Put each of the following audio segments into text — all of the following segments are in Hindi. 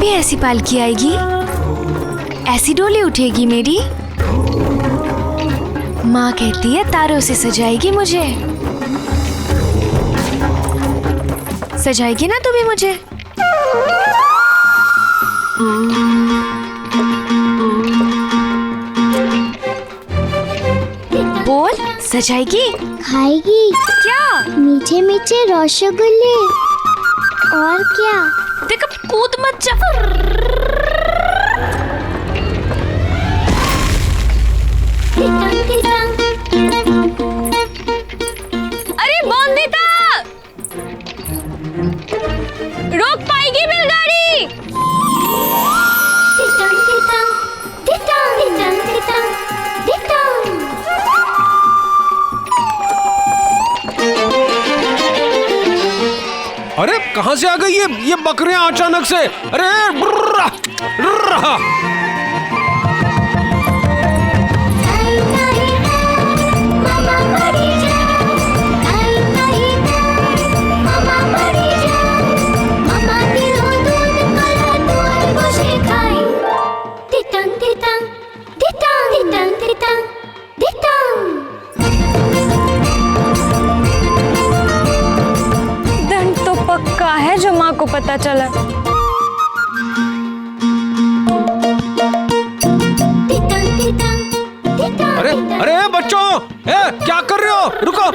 भी ऐसी पालकी आएगी, ऐसी डोली उठेगी मेरी। माँ कहती है तारों से सजाएगी मुझे। सजाएगी ना तू भी मुझे? बोल, सजाएगी? खाएगी क्या? मीठे मीठे रसगुल्ले। और क्या? देख, कूद मत जा। अरे बोंदिता, रोक पाएगी बैलगाड़ी? अरे कहाँ से आ गई ये बकरियां अचानक से? अरे ब्रर्रा, ब्रर्रा। पक्का है जो माँ को पता चला। अरे अरे बच्चों, क्या कर रहे हो? रुको।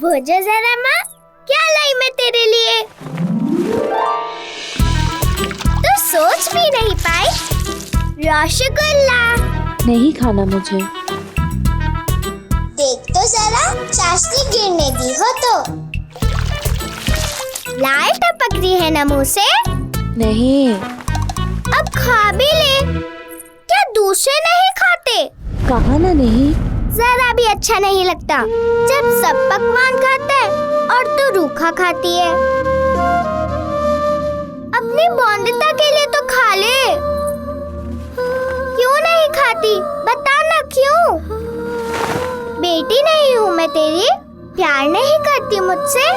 भोजो जरा माँ, क्या लाई मैं तेरे लिए? तो सोच भी नहीं पाई। रसगुल्ला नहीं खाना मुझे। देख तो जरा, चाशनी गिरने दी हो तो। लाल टपक रही है ना मुँह से? नहीं। अब खा भी ले। क्या दूसरे नहीं खाते? कहा ना नहीं। जरा भी अच्छा नहीं लगता जब सब पकवान खाते हैं और तू रूखा खाती है। अपनी बोंदिता के लिए तो खा ले। क्यों नहीं खाती? बता ना क्यों? बेटी नहीं हूँ मैं तेरी? प्यार नहीं करती मुझसे?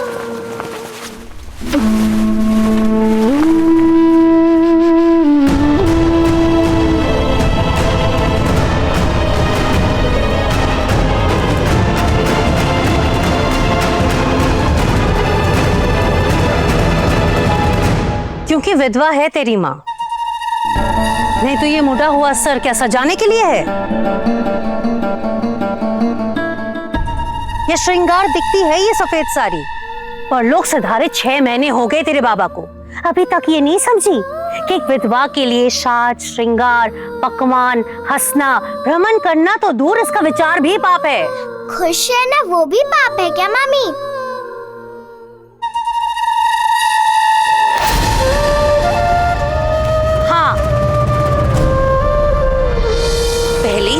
क्योंकि विधवा है तेरी माँ। नहीं तो ये मोटा हुआ सर क्या सजाने के लिए है? ये श्रृंगार दिखती है ये सफेद साड़ी, पर लोग सिधारे 6 महीने हो गए तेरे बाबा को, अभी तक ये नहीं समझी कि एक विधवा के लिए साज श्रृंगार, पकवान, हंसना, भ्रमण करना तो दूर, इसका विचार भी पाप है। खुश है ना, वो भी पाप है क्या मामी?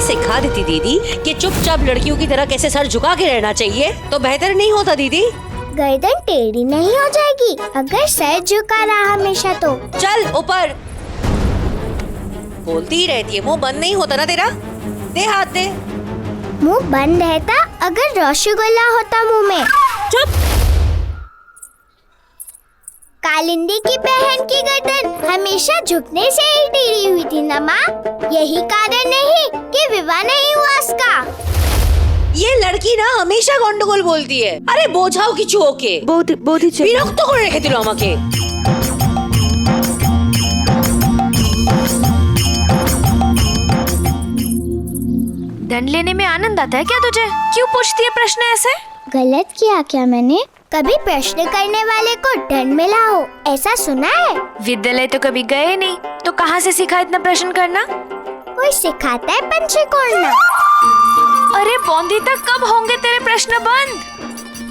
सिखा देती दीदी कि चुपचाप लड़कियों की तरह कैसे सर झुका के रहना चाहिए तो बेहतर नहीं होता दीदी? गर्दन टेढ़ी नहीं हो जाएगी अगर सर झुका रहा हमेशा तो। चल ऊपर। बोलती ही रहती है, मुंह बंद नहीं होता ना तेरा? दे हाथ दे। मुंह बंद रहता अगर रसगुल्ला होता मुंह में। चुप। कालिंदी की बहन की गर्दन हमेशा झुकने से ही टेढ़ी हुई थी ना माँ? यही कारण नहीं कि विवाह नहीं हुआ उसका। ये लड़की ना हमेशा गंडगोल बोलती है। अरे बोझाओ की चूके বিরক্ত করে রেখে দিল আমাকে। दंड लेने में आनंद आता है क्या तुझे? क्यों पूछती है प्रश्न ऐसे? गलत किया क्या मैंने? कभी प्रश्न करने वाले को दंड मिला हो ऐसा सुना है? विद्यालय तो कभी गए नहीं, तो कहाँ से सीखा इतना प्रश्न करना? कोई सिखाता है पंछी कोड़ना? अरे बोंदिता, कब होंगे तेरे प्रश्न बंद?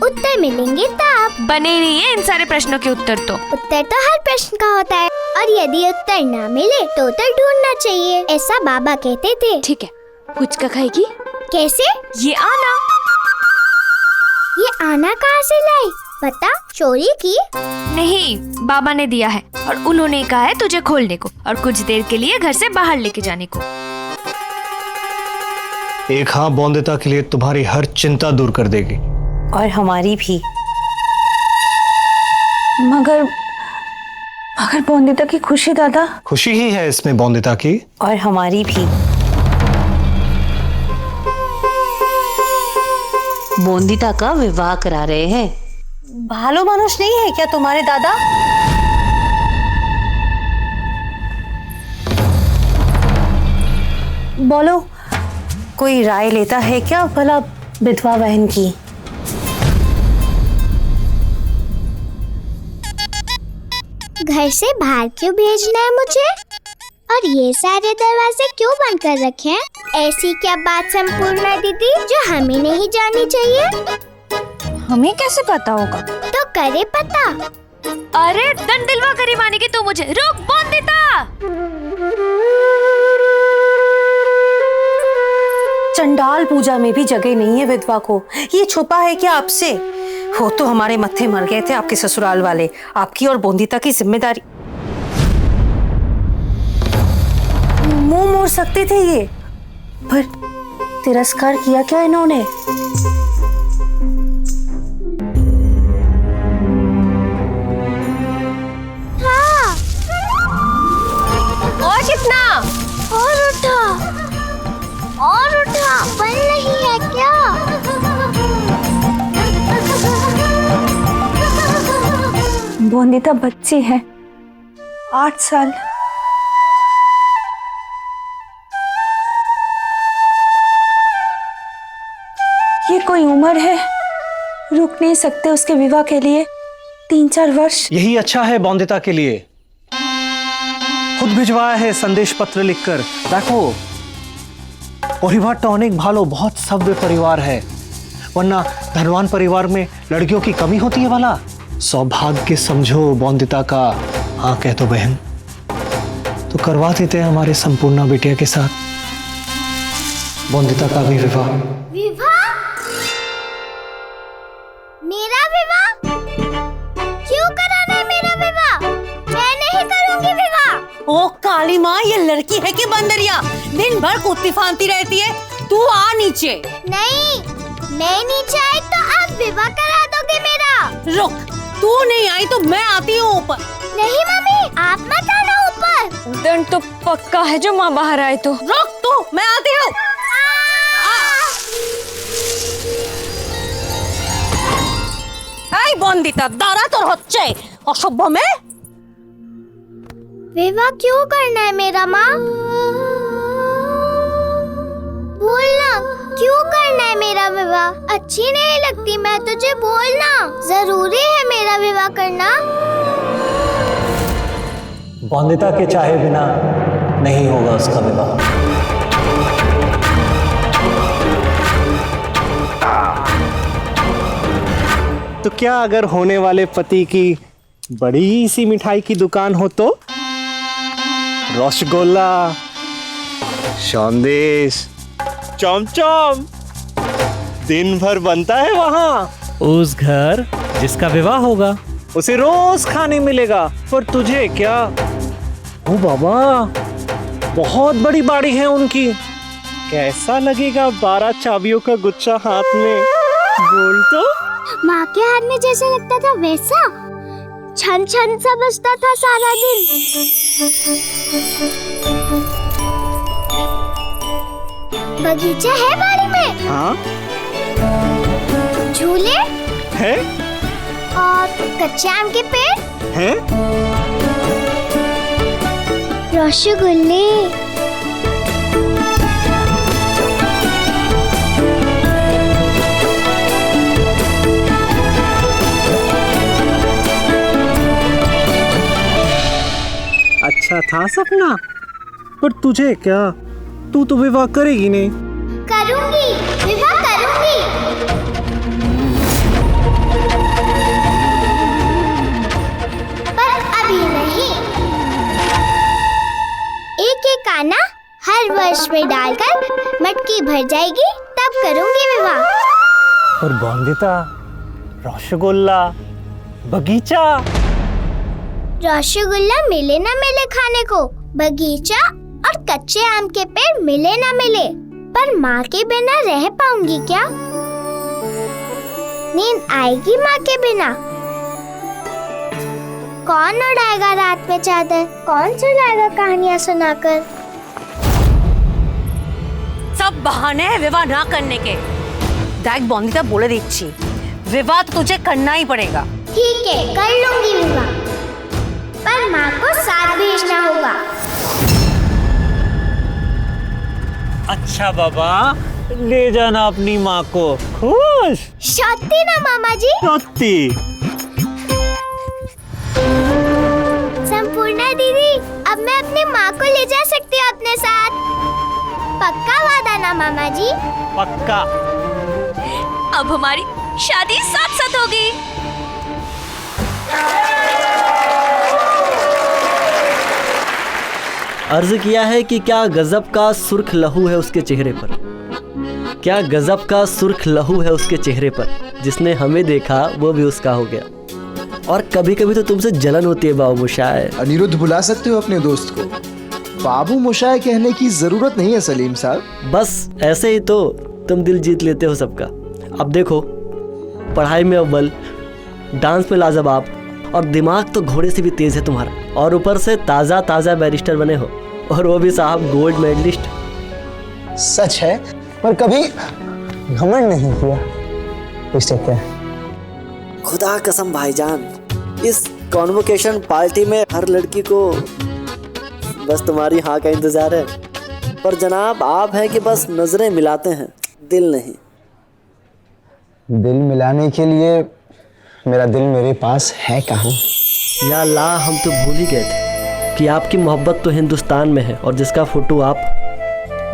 उत्तर मिलेंगे तब। बने ही नहीं है इन सारे प्रश्नों के उत्तर तो। उत्तर तो हर प्रश्न का होता है, और यदि उत्तर ना मिले तो उत्तर ढूंढना चाहिए, ऐसा बाबा कहते थे। ठीक है, पुचका खाएगी? कैसे? ये आना। ये आना कहाँ से लाई? पता, चोरी की? नहीं, बाबा ने दिया है और उन्होंने कहा है तुझे खोलने को और कुछ देर के लिए घर से बाहर लेके जाने को। एक हाँ बौंदिता के लिए तुम्हारी हर चिंता दूर कर देगी। और हमारी भी। मगर मगर बौंदिता की खुशी दादा। खुशी ही है इसमें बौंदिता की। और हमारी भी। बौंदिता का विवाह करा रहे हैं। भालो मानुष नहीं है क्या तुम्हारे दादा? बोलो, कोई राय लेता है क्या भला विधवा बहन की? घर से बाहर क्यों भेजना है मुझे? और ये सारे दरवाजे क्यों बंद कर रखे हैं? ऐसी क्या बात संपूर्णा दीदी जो हमें नहीं जाननी चाहिए? हमें कैसे पता होगा? तो करे पता। अरे दंड दिलवा करी मानेगी तू मुझे। रुक बौंदिता। चंडाल पूजा में भी जगह नहीं है विधवा को। ये छुपा है क्या आपसे? वो तो हमारे मत्थे मर गए थे आपके ससुराल वाले। आपकी और बौंदिता की जिम्मेदारी। मुंह मोड़ सकते थे ये, पर तिरस्कार किया क्या इन्होंने? हाँ। और कितना? और उठा, और उठा। बन रही है क्या? बौंदिता बच्ची है, 8 साल। ये कोई उम्र है? रुक नहीं सकते उसके विवाह के लिए 3-4 वर्ष? यही अच्छा है बौंदिता के लिए। खुद भिजवाया है संदेश पत्र लिखकर। देखो, परिवार तो अनेक भालो बहुत सभ्य परिवार है, वरना धनवान परिवार में लड़कियों की कमी होती है वाला। सौभाग्य समझो बौंदिता का। हाँ कह दो बहन, तो करवा देते हैं हमारे संपूर्णा बिटिया के साथ बौंदिता का भी विवाह। विवाह? मेरा विवाह? क्यों कराना है मेरा विवाह? मैं नहीं करूंगी विवाह। ओ काली माँ, ये लड़की है कि बंदरिया? दिन भर कुत्ती फांती रहती है। तू आ नीचे। नहीं, मैं नीचे आई तो आप विवाह करा दोगे मेरा। रुक, तू नहीं आई तो मैं आती हूँ ऊपर। नहीं मम्मी, आप मत आना ऊपर। दंड तो पक्का है जो माँ बाहर आए तो। रुक तू, मैं आती हूँ। बंदिता दारा तो হচ্ছে অসভ্য में। विवाह क्यों करना है मेरा माँ? बोलना, क्यों करना है मेरा विवाह? अच्छी नहीं लगती मैं तुझे, बोलना। जरूरी है मेरा विवाह करना? बौंदिता के चाहे बिना नहीं होगा उसका विवाह। तो क्या अगर होने वाले पति की बड़ी सी मिठाई की दुकान हो तो? रसगुल्ला, संदेश, चमचम दिन भर बनता है वहाँ। उस घर जिसका विवाह होगा उसे रोज खाने मिलेगा, पर तुझे क्या? ओ बाबा, बहुत बड़ी बाड़ी है उनकी। कैसा लगेगा 12 चाबियों का गुच्छा हाथ में? बोल तो। माँ के हाथ में जैसे लगता था वैसा छन छन सा बजता था सारा दिन। बगीचा है बाड़ी में? हाँ झूले है, और कच्चे आम के पेड़ है, रसगुल्ले। अच्छा था सपना, पर तुझे क्या? तू तो विवाह करेगी नहीं। करूंगी, विवाह करूंगी। में डालकर मटकी भर जाएगी तब करूंगी विवाह। और बॉन्दिता, रसगुल्ला, बगीचा। रसगुल्ला मिले ना मिले खाने को, बगीचा और कच्चे आम के पेड़ मिले ना मिले, पर माँ के बिना रह पाऊंगी क्या? नींद आएगी माँ के बिना? कौन उड़ाएगा रात में चादर? कौन सुनाएगा कहानियाँ सुनाकर? सब बहाने हैं विवाह ना करने के। देख बॉन्दिता, बोले दीची, विवाह तो तुझे करना ही पड़ेगा। ठीक है, कर लूंगी विवाह, पर माँ को साथ भेजना होगा। अच्छा बाबा, ले जाना अपनी माँ को। खुश? सत्ती ना मामा जी? सत्ती। संपूर्णा दीदी, अब मैं अपनी माँ को ले जा सकती हूँ अपने साथ? पक्का वादा ना मामा जी? पक्का। अब हमारी शादी साथ साथ होगी। अर्ज किया है कि क्या गजब का सुर्ख लहू है उसके चेहरे पर, क्या गजब का सुर्ख लहू है उसके चेहरे पर, जिसने हमें देखा वो भी उसका हो गया। और कभी कभी तो तुमसे जलन होती है बाबू मोशाय। अनिरुद्ध, बुला सकते हो अपने दोस्त को। बाबू मोशाय कहने की जरूरत नहीं है सलीम साहब। बस ऐसे ही तो तुम दिल जीत लेते हो सबका। अब देखो, पढ़ाई में अव्वल, डांस में लाजवाब, और दिमाग तो घोड़े से भी तेज है तुम्हारा, और ऊपर से ताज़ा ताज़ा बैरिस्टर बने हो, और वो भी साहब गोल्ड मेडलिस्ट। सच है, पर कभी घमंड नहीं किया। इस चक्कर खुदा कसम भाईजान, इस कॉन्वोकेशन पार्टी में हर लड़की को बस तुम्हारी हाँ का इंतजार है, पर जनाब आप हैं कि बस नजरें मिलाते हैं, दिल नहीं। दिल मिलाने के लिए मेरा दिल मेरे पास है कहाँ? या अल्लाह, हम तो भूल ही गए थे कि आपकी मोहब्बत तो हिंदुस्तान में है, और जिसका फोटो आप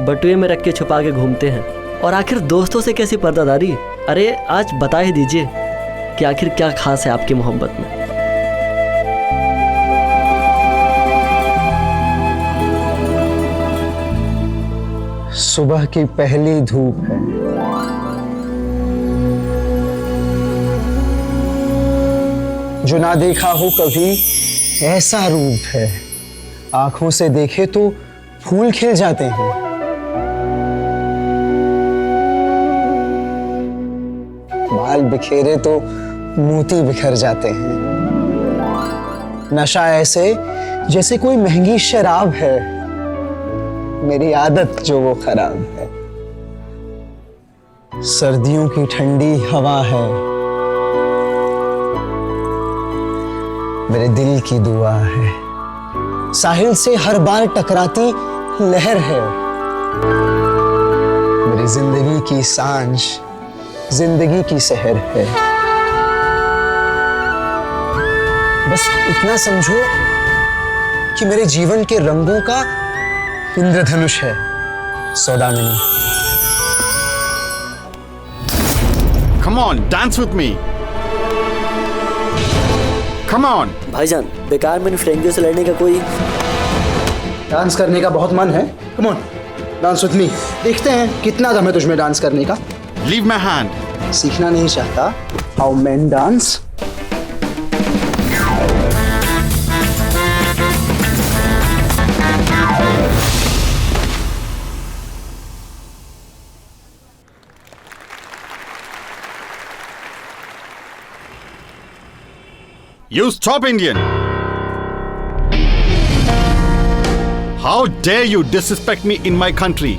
बटुए में रख के छुपा के घूमते हैं। और आखिर दोस्तों से कैसी पर्दादारी? अरे आज बता ही दीजिए कि आखिर क्या खास है आपकी मोहब्बत में। सुबह की पहली धूप है, जो ना देखा हो कभी ऐसा रूप है, आंखों से देखे तो फूल खिल जाते हैं। बाल बिखेरे तो मोती बिखर जाते हैं। नशा ऐसे जैसे कोई महंगी शराब है, मेरी आदत जो वो खराब है। सर्दियों की ठंडी हवा है, मेरे दिल की दुआ है। साहिल से हर बार टकराती लहर है, मेरी जिंदगी की सांझ, जिंदगी की सहर है। बस इतना समझो कि मेरे जीवन के रंगों का इंद्रधनुष है Saudamini. Come on, dance with me. Come on. भाईजान, बेकार में फिरंगियों से लड़ने का कोई। डांस करने का बहुत मन है। Come on, dance with me. देखते हैं कितना दम है तुझमें डांस करने का। Leave my hand. सीखना नहीं चाहता how men dance? You stop, Indian. How dare you disrespect me in my country?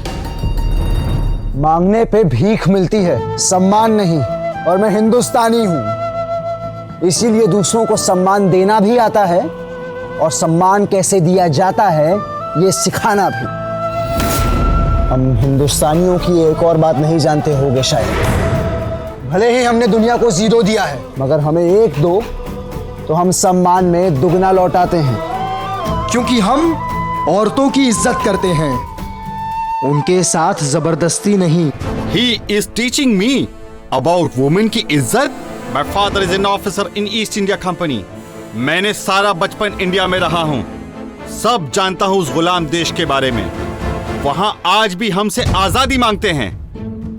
मांगने पे भीख मिलती है, सम्मान नहीं। और मैं हिंदुस्तानी हूं, इसीलिए दूसरों को सम्मान देना भी आता है, और सम्मान कैसे दिया जाता है ये सिखाना भी। हम हिंदुस्तानियों की एक और बात नहीं जानते होगे शायद। भले ही हमने दुनिया को जीरो दिया है, मगर हमें एक दो तो हम सम्मान में दुगना लौटाते हैं, क्योंकि हम औरतों की इज्जत करते हैं, उनके साथ जबरदस्ती नहीं। He is teaching me about women की इज्जत। My father is an officer in East India Company. मैंने सारा बचपन इंडिया में रहा हूँ, सब जानता हूँ उस गुलाम देश के बारे में। वहाँ आज भी हमसे आजादी मांगते हैं,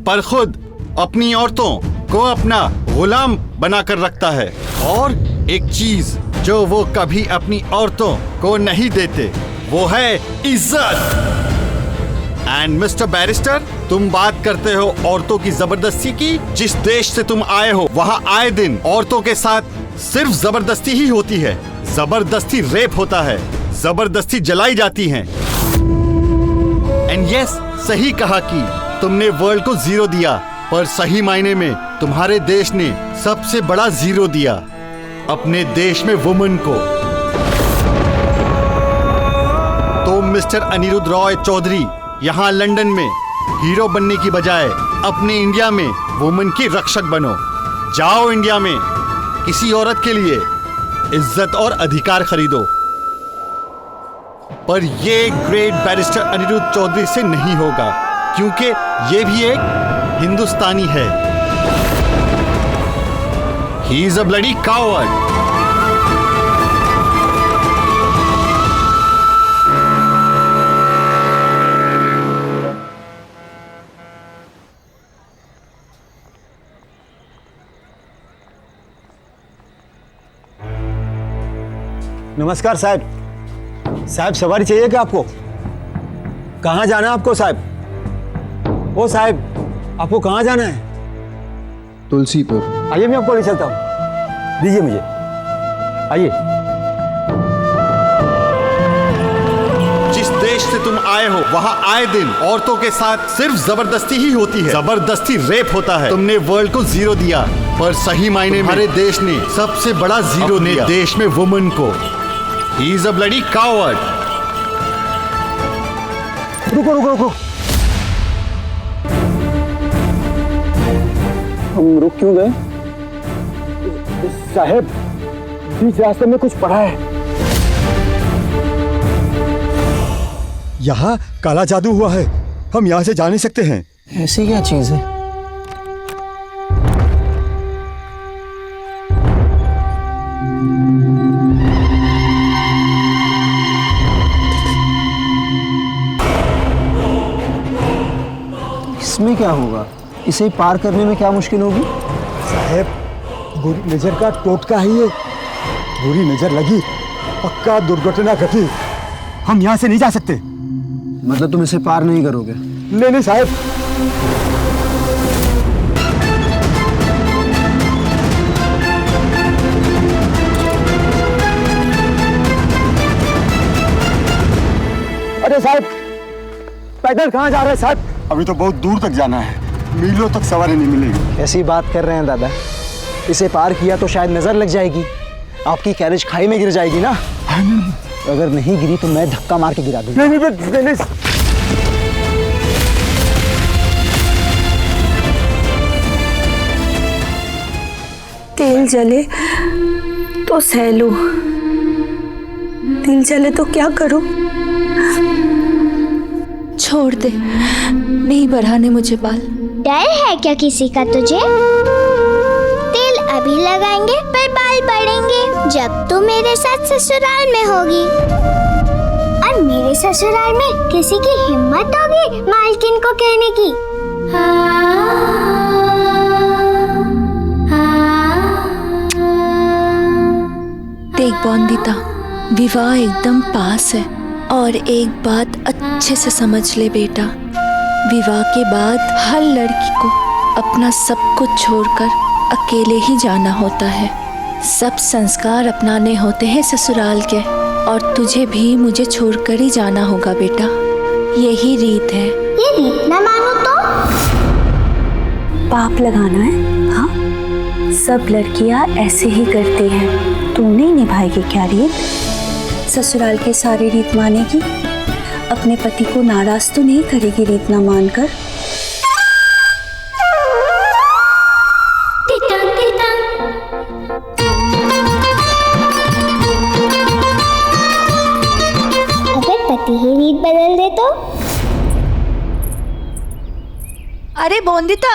पर खुद अपनी औरतों को अपना गुलाम बनाकर रखता है। और एक चीज जो वो कभी अपनी औरतों को नहीं देते, वो है इज्जत। एंड मिस्टर बैरिस्टर, तुम बात करते हो औरतों की जबरदस्ती की। जिस देश से तुम आए हो वहाँ आए दिन औरतों के साथ सिर्फ जबरदस्ती ही होती है। जबरदस्ती रेप होता है, जबरदस्ती जलाई जाती हैं। एंड यस, सही कहा कि तुमने वर्ल्ड को जीरो दिया, पर सही मायने में तुम्हारे देश ने सबसे बड़ा जीरो दिया, अपने देश में वुमन को। तो मिस्टर अनिरुद्ध रॉय चौधरी यहाँ लंदन में हीरो बनने की बजाय अपने इंडिया में वुमन की रक्षक बनो। जाओ इंडिया में किसी औरत के लिए इज्जत और अधिकार खरीदो। पर ये ग्रेट बैरिस्टर अनिरुद्ध चौधरी से नहीं होगा, क्योंकि ये भी एक हिंदुस्तानी है। He is a bloody coward. नमस्कार साहब। साहब सवारी चाहिए क्या आपको? कहाँ जाना है आपको साहब? ओ साहब, आपको कहाँ जाना है? तुलसीपुर। आइए, मैं आपको ले चलता हूँ। दीजिए मुझे, आइए। जिस देश से तुम आए हो वहाँ आए दिन औरतों के साथ सिर्फ जबरदस्ती ही होती है, जबरदस्ती रेप होता है। तुमने वर्ल्ड को जीरो दिया, पर सही मायने में हमारे देश ने सबसे बड़ा जीरो दिया, देश में वुमन को। He is a bloody coward. रुको रुको रुको, हम रुक क्यों गए? साहब, बीच रास्ते में कुछ पड़ा है। यहाँ काला जादू हुआ है, हम यहाँ से जा नहीं सकते हैं। ऐसी क्या चीज है? इसमें क्या होगा? इसे पार करने में क्या मुश्किल होगी? साहब, बुरी नजर का टोटका है ये। बुरी नजर लगी, पक्का दुर्घटना घटी। हम यहाँ से नहीं जा सकते। मतलब तुम इसे पार नहीं करोगे? नहीं साहब। अरे साहब, पैदल कहाँ जा रहे हैं साहब? अभी तो बहुत दूर तक जाना है, मीलों तक सवारी नहीं मिलेगी। कैसी बात कर रहे हैं दादा? इसे पार किया तो शायद नजर लग जाएगी, आपकी कैरेज खाई में गिर जाएगी ना। अगर नहीं गिरी तो मैं धक्का मार के गिरा दूंगा। नहीं। तेल जले तो सह लूं, दिल जले तो क्या करूं? छोड़ दे, नहीं बढ़ाने मुझे बाल। डर है क्या किसी का तुझे? तेल अभी लगाएंगे पर बाल बढ़ेंगे जब तू मेरे साथ ससुराल में होगी। और मेरे ससुराल में किसी की हिम्मत होगी मालकिन को कहने की? देख बॉन्दिता, विवाह एकदम पास है। और एक बात अच्छे से समझ ले बेटा, विवाह के बाद हर लड़की को अपना सब कुछ छोड़कर अकेले ही जाना होता है। सब संस्कार अपनाने होते हैं ससुराल के, और तुझे भी मुझे छोड़कर ही जाना होगा बेटा, यही रीत है। ये रीत ना मानो तो? पाप लगाना है? हाँ, सब लड़कियां ऐसे ही करती हैं। तू नहीं निभाएगी क्या रीत? ससुराल के सारे रीत मानेगी, अपने पति को नाराज तो नहीं करेगी रीत ना मानकर। अगर पति ही रीत बदल दे तो? अरे बॉन्दिता!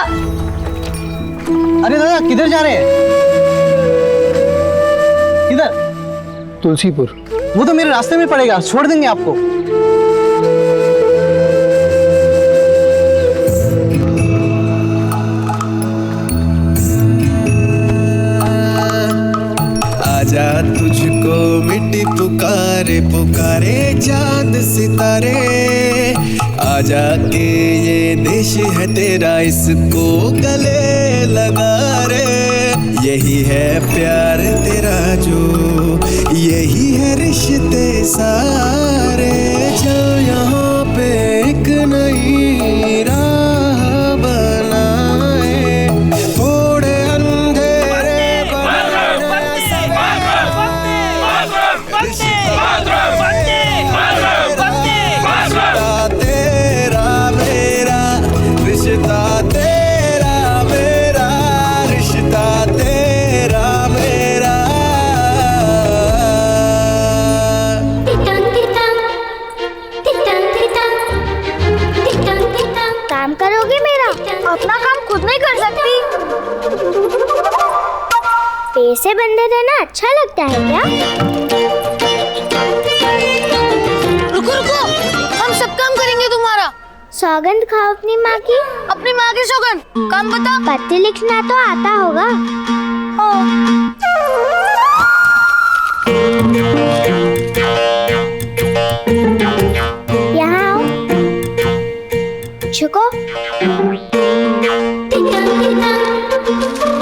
अरे दादा, किधर जा रहे हैं? किधर? तुलसीपुर। वो तो मेरे रास्ते में पड़ेगा, छोड़ देंगे आपको। आजा के ये देश है तेरा, इसको गले लगा रे। यही है प्यार तेरा जो, यही है रिश्ते सारे। चल यहाँ पे एक नई राह बनाए, थोड़े अंधेरे तेरा मेरा रिश्ता, तेरा मेरा रिश्ता, तेरा मेरा। काम करोगे मेरा? अपना काम खुद नहीं कर सकती? पैसे बंधे रहना अच्छा लगता है क्या? रुको रुको, हम सब काम करेंगे तुम्हारा। सौगंध खाओ अपनी माँ की। अपनी माँ की सौगंध? काम बता। पत्र लिखना तो आता होगा। यहाँ आओ, झुको,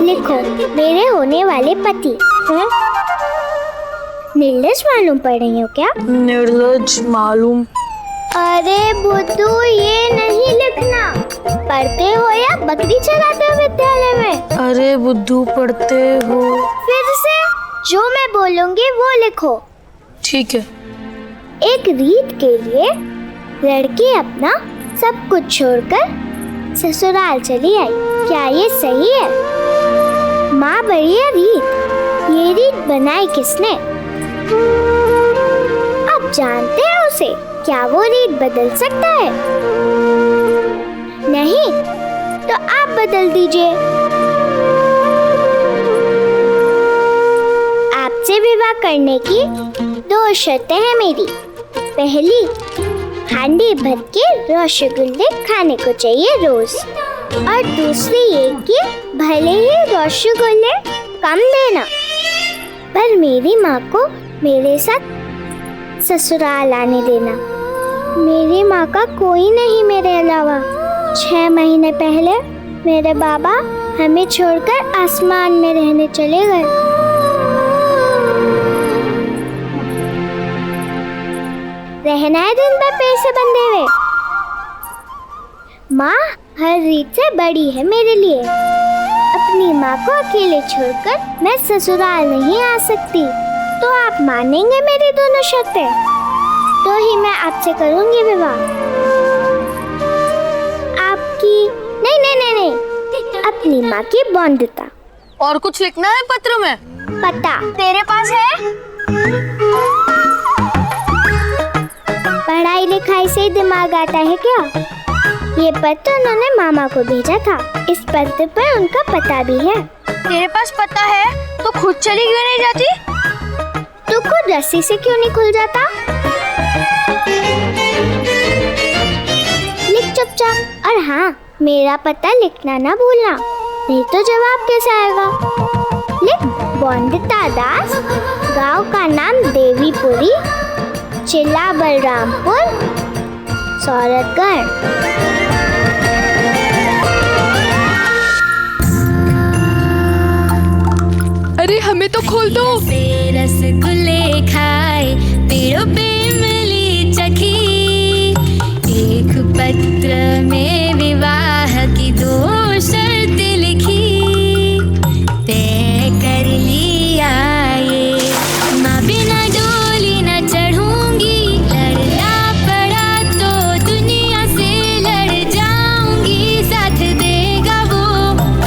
लिखो मेरे होने वाले पति। निर्लज मालूम पड़ रही हो क्या? निर्लज मालूम? अरे बुद्धू, ये नहीं लिखना। पढ़ते हो या बकरी चलाते हो विद्यालय में? अरे बुद्धू, पढ़ते हो। फिर से जो मैं बोलूंगी वो लिखो। ठीक है। एक रीत के लिए लड़की अपना सब कुछ छोड़कर ससुराल चली आई। क्या ये सही है? माँ बढ़िया रीत। ये रीत बनाई किसने? आप जानते हैं उसे? क्या वो रीत बदल सकता है? नहीं तो आप बदल दीजिए। आपसे विवाह करने की 2 शर्तें हैं मेरी। पहली, हांडी भर के रसगुल्ले खाने को चाहिए रोज। और दूसरी ये कि भले ही रसगुल्ले कम देना, पर मेरी माँ को मेरे साथ ससुराल आने देना। मेरी माँ का कोई नहीं मेरे अलावा। 6 महीने पहले मेरे बाबा हमें छोड़कर आसमान में रहने चले गए। रहना है दिन भर पैसे बंधे हुए। माँ हर रीत से बड़ी है मेरे लिए। अपनी माँ को अकेले छोड़कर मैं ससुराल नहीं आ सकती। तो आप मानेंगे मेरी दोनों शर्तें? तो ही मैं आपसे करूँगी विवाह। आपकी नहीं नहीं नहीं नहीं, अपनी माँ की बंधुता। और कुछ लिखना है पत्र में? पता तेरे पास है? पढ़ाई लिखाई से दिमाग आता है क्या? ये पत्र उन्होंने मामा को भेजा था। इस पत्र पर उनका पता भी है। तेरे पास पता है तो खुद चली क्यों नहीं जाती? तू खुद रस्सी से क्यों नहीं खुल जाता? लिख चुपचाप। और हाँ, मेरा पता लिखना ना भूलना, नहीं तो जवाब कैसे आएगा? लिख बंदिता दास, गांव का नाम देवीपुरी, जिला बलरामपुर, सौरतगढ़। अरे हमें तो खोल दो। रसगुल्ले खाए, पेड़ों पे मिली चखी, एक पत्र में विवाह की 2 शर्तें लिखी, तय कर लिया ये, माँ बिना डोली न चढ़ूंगी, लड़ना पड़ा तो दुनिया से लड़ जाऊंगी, साथ देगा वो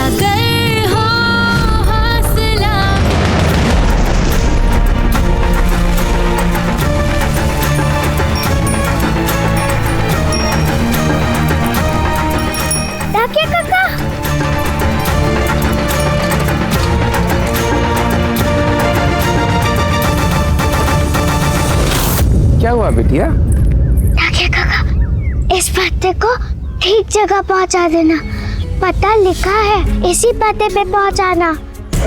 अगर हो हौसला। डाकिया काका, क्या हुआ बिटिया? डाकिया काका, इस पते को ठीक जगह पहुंचा देना। पता लिखा है, इसी पते पे पहुंचाना।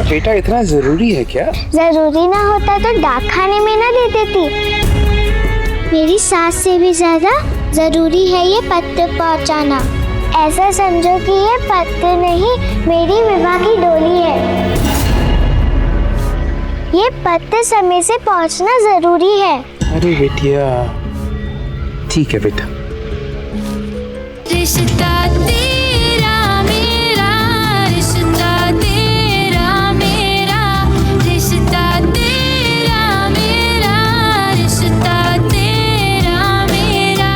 बेटा इतना जरूरी है क्या? जरूरी ना होता तो डाक खाने में ना दे देती। मेरी सास से भी ज्यादा जरूरी है ये पत्र पहुंचाना। ऐसा समझो कि ये पत्र नहीं, मेरी विवाह की डोली है। ये पत्र समय से पहुंचना जरूरी है। अरे बेटिया, ठीक है बेटा। रिश्ता तेरा मेरा, रिश्ता तेरा मेरा, रिश्ता तेरा मेरा, रिश्ता तेरा मेरा।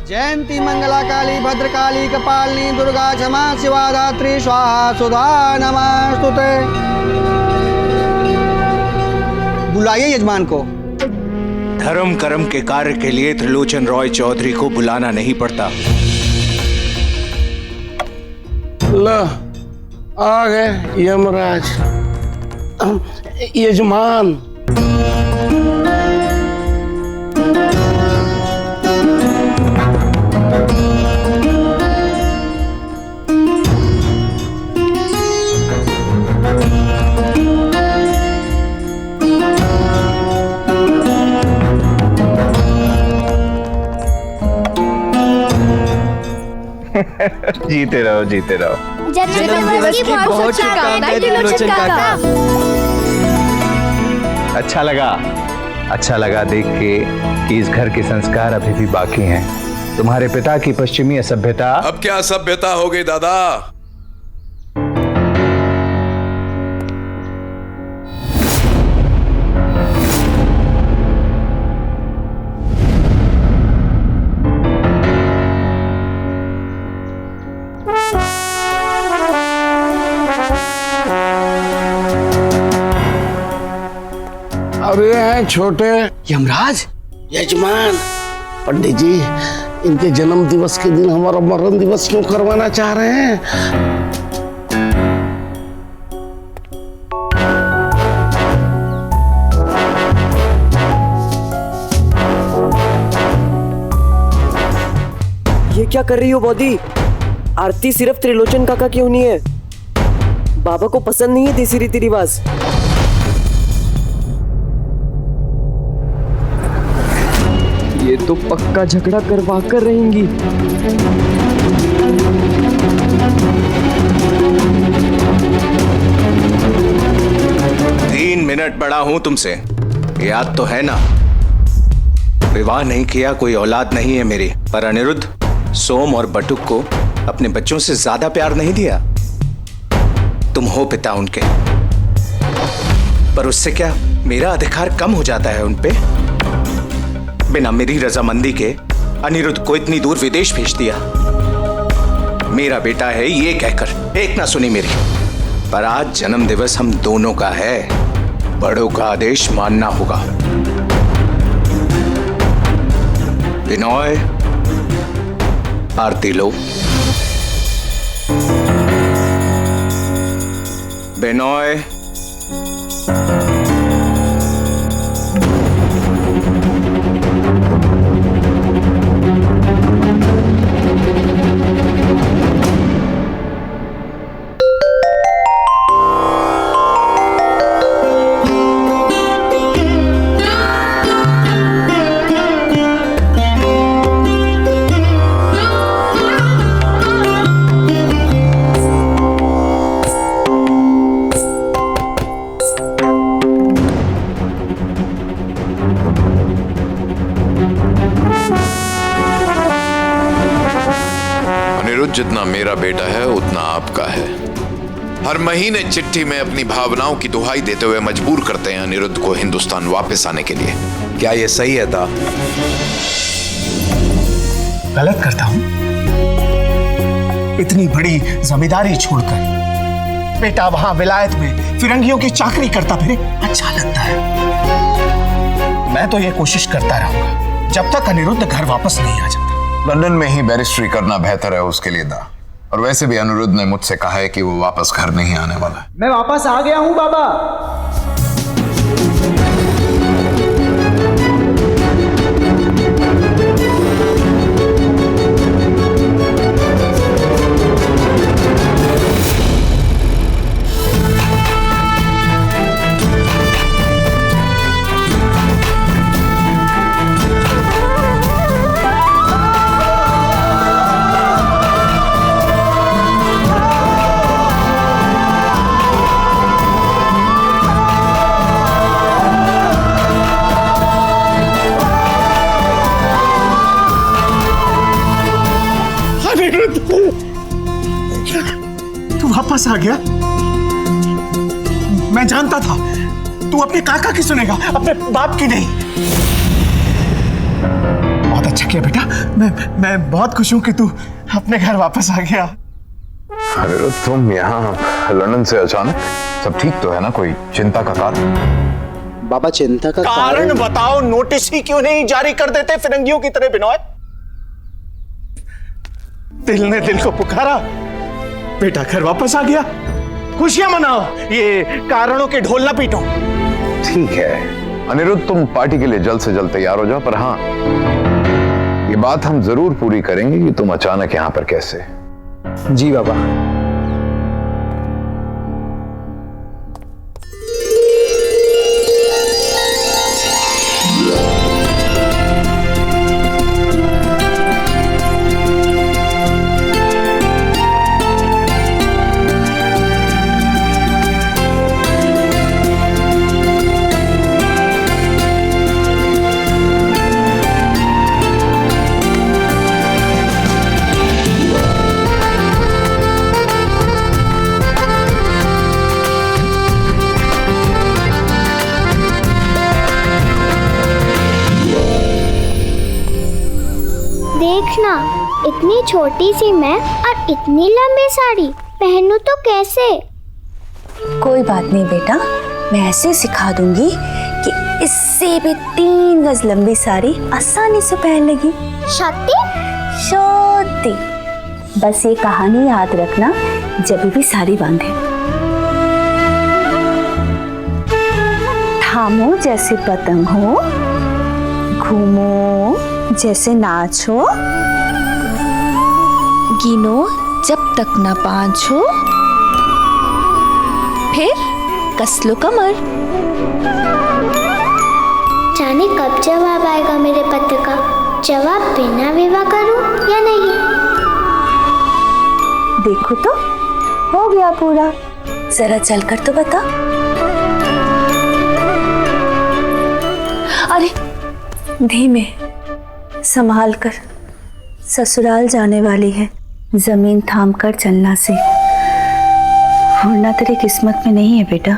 जयंती मंगला काली भद्रकाली कपालिनी दुर्गा क्षमा शिवा धात्री स्वाहा सुधा नमस्तुते। बुलाइए यजमान को। धर्म कर्म के कार्य के लिए त्रिलोचन रॉय चौधरी को बुलाना नहीं पड़ता। लो, आ गए यमराज। यजमान, जीते रहो जीते रहो। जन्मदिवस की बहुत शुभकामनाएं त्रिलोचन काका। अच्छा लगा देख के कि इस घर के संस्कार अभी भी बाकी हैं। तुम्हारे पिता की पश्चिमी असभ्यता अब क्या सभ्यता हो गई दादा? अरे हैं छोटे यमराज, यजमान। पंडित जी, इनके जन्म दिवस के दिन हमारा मरण दिवस क्यों करवाना चाह रहे हैं? ये क्या कर रही हो बॉदी? आरती सिर्फ त्रिलोचन काका की होनी है। बाबा को पसंद नहीं है देसी रीति रिवाज। ये तो पक्का झगड़ा करवा कर रहेंगी। 3 मिनट बड़ा हूं तुमसे, याद तो है ना? विवाह नहीं किया, कोई औलाद नहीं है मेरी, पर अनिरुद्ध, सोम और बटुक को अपने बच्चों से ज्यादा प्यार नहीं दिया। तुम हो पिता उनके, पर उससे क्या मेरा अधिकार कम हो जाता है उनपे? बिना मेरी रजामंदी के अनिरुद्ध को इतनी दूर विदेश भेज दिया। मेरा बेटा है ये कहकर एक ना सुनी मेरी। पर आज जन्म दिवस हम दोनों का है, बड़ों का आदेश मानना होगा। बिनोय, आरती लो। बिनोय, जितना मेरा बेटा है उतना आपका है। हर महीने चिट्ठी में अपनी भावनाओं की दुहाई देते हुए मजबूर करते हैं अनिरुद्ध को हिंदुस्तान वापस आने के लिए। क्या ये सही है ता? गलत करता हूं? इतनी बड़ी जिम्मेदारी छोड़कर बेटा वहां विलायत में फिरंगियों की चाकरी करता फिरे अच्छा लगता है। मैं तो ये कोशिश करता रहूंगा जब तक अनिरुद्ध घर वापस नहीं आ जाता। लंदन में ही बैरिस्ट्री करना बेहतर है उसके लिए दा। और वैसे भी अनिरुद्ध ने मुझसे कहा है कि वो वापस घर नहीं आने वाला है। मैं वापस आ गया हूं बाबा। वापस आ गया। मैं जानता था तू अपने काका की सुनेगा, अपने बाप की नहीं। बहुत अच्छा किया बेटा, मैं बहुत खुश हूं कि तू अपने घर वापस आ गया। अरे तुम यहाँ लंदन से अचानक, सब ठीक तो है ना? कोई चिंता का कारण? बाबा चिंता का कारण बताओ। नोटिस ही क्यों नहीं जारी कर देते फिरंगियों की तरह बिनोय? दिल ने दिल को पुकारा, बेटा घर वापस आ गया, खुशियां मनाओ, ये कारणों के ढोल ना पीटो। ठीक है अनिरुद्ध, तुम पार्टी के लिए जल्द से जल्द तैयार हो जाओ, पर हाँ ये बात हम जरूर पूरी करेंगे कि तुम अचानक यहाँ पर कैसे। जी बाबा। देखना, इतनी छोटी सी मैं और इतनी लंबी साड़ी पहनूं तो कैसे? कोई बात नहीं बेटा, मैं ऐसे सिखा दूंगी कि इससे भी 3 गज लंबी साड़ी आसानी से पहन लेगी। शक्ति? शक्ति। बस ये कहानी याद रखना जब भी साड़ी बांधे। थामो जैसे पतंग हो, घूमो जैसे नाच हो, गिनो जब तक न 5 हो, फिर कस लो कमर। जाने कब जवाब आएगा मेरे पत्र का। जवाब बिना विवाह करूं या नहीं? देखो तो हो गया पूरा, जरा चलकर तो बता। अरे धीमे, संभाल कर, ससुराल जाने वाली है, जमीन थाम कर चलना से, उड़ना तेरी किस्मत में नहीं है बेटा।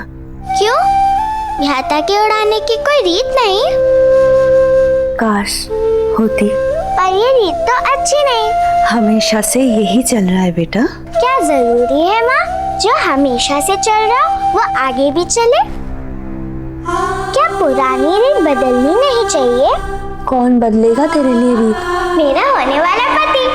क्यों? यहाँ तक उड़ाने की कोई रीत नहीं? काश होती, पर ये रीत तो अच्छी नहीं। हमेशा से यही चल रहा है बेटा। क्या जरूरी है माँ, जो हमेशा से चल रहा वो आगे भी चले? क्या पुरानी रीत बदलनी नहीं चाहिए? कौन बदलेगा तेरे लिए रीत? मेरा होने वाला पति।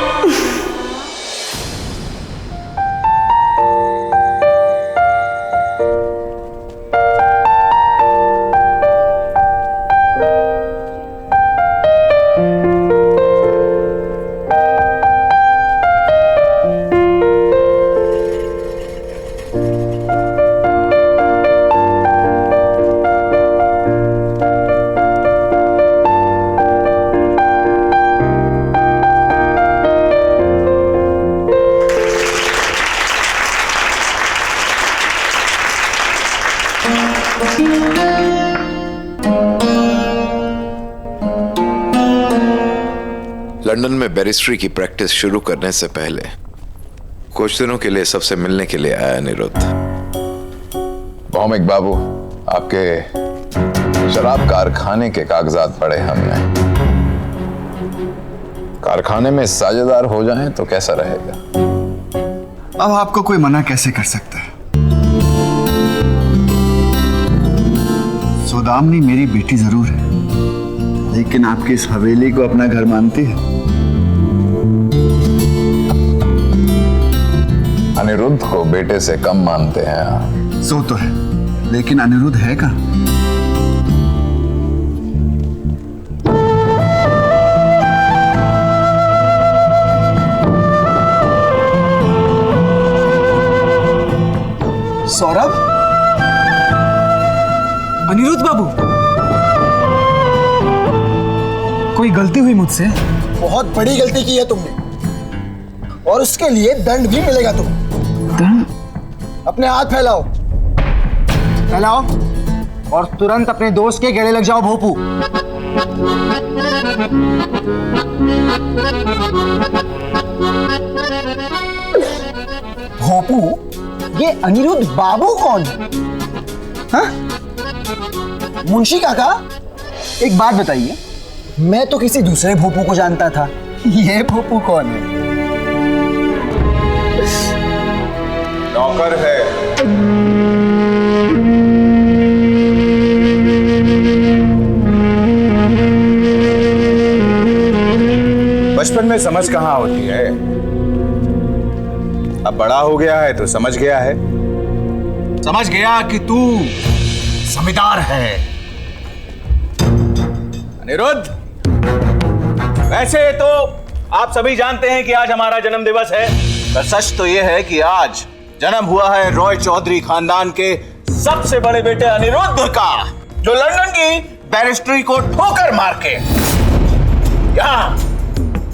लंदन में बैरिस्ट्री की प्रैक्टिस शुरू करने से पहले कुछ दिनों के लिए सबसे मिलने के लिए आया अनिरुद्ध। भौमिक बाबू, आपके शराब कारखाने के कागजात पढ़े हमने। कारखाने में साझेदार हो जाएं तो कैसा रहेगा? अब आपको कोई मना कैसे कर सकता है? सौदामिनी मेरी बेटी जरूर है, लेकिन आपकी इस हवेली को अपना घर मानती है। अनिरुद्ध को बेटे से कम मानते हैं आप। सो तो है, लेकिन अनिरुद्ध है कहाँ? सौरभ, अनिरुद्ध बाबू, कोई गलती हुई मुझसे? बहुत बड़ी गलती की है तुमने, और उसके लिए दंड भी मिलेगा तुम्हें। दंड? अपने हाथ फैलाओ, फैलाओ, और तुरंत अपने दोस्त के गले लग जाओ भोपू। भोपू ये अनिरुद्ध बाबू कौन है? हाँ? मुंशी काका, एक बात बताइए, मैं तो किसी दूसरे भूपू को जानता था, ये भूपू कौन है? नौकर है। बचपन में समझ कहाँ होती है, अब बड़ा हो गया है तो समझ गया है। समझ गया कि तू जमींदार है। अनिरुद्ध, वैसे तो आप सभी जानते हैं कि आज हमारा जन्म दिवस है, पर सच तो यह है कि आज जन्म हुआ है रॉय चौधरी खानदान के सबसे बड़े बेटे अनिरुद्ध का, जो लंदन की बैरिस्ट्री को ठोकर मार के यहाँ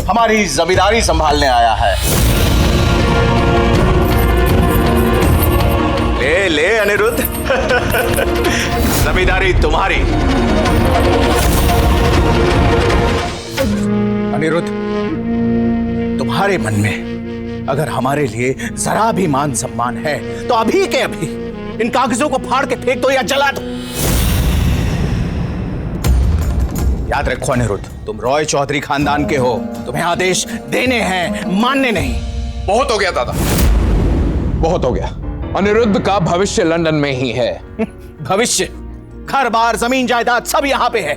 हमारी जमींदारी संभालने आया है। ले ले अनिरुद्ध, जमींदारी तुम्हारी। अनिरुद्ध, तुम्हारे मन में अगर हमारे लिए जरा भी मान सम्मान है तो अभी के अभी इन कागजों को फाड़ के फेंक दो या जला दो। याद रखो अनिरुद्ध, तुम रॉय चौधरी खानदान के हो, तुम्हें आदेश देने हैं, मानने नहीं। बहुत हो गया दादा, बहुत हो गया। अनिरुद्ध का भविष्य लंदन में ही है। भविष्य? घर बार जमीन जायदाद सब यहाँ पे है।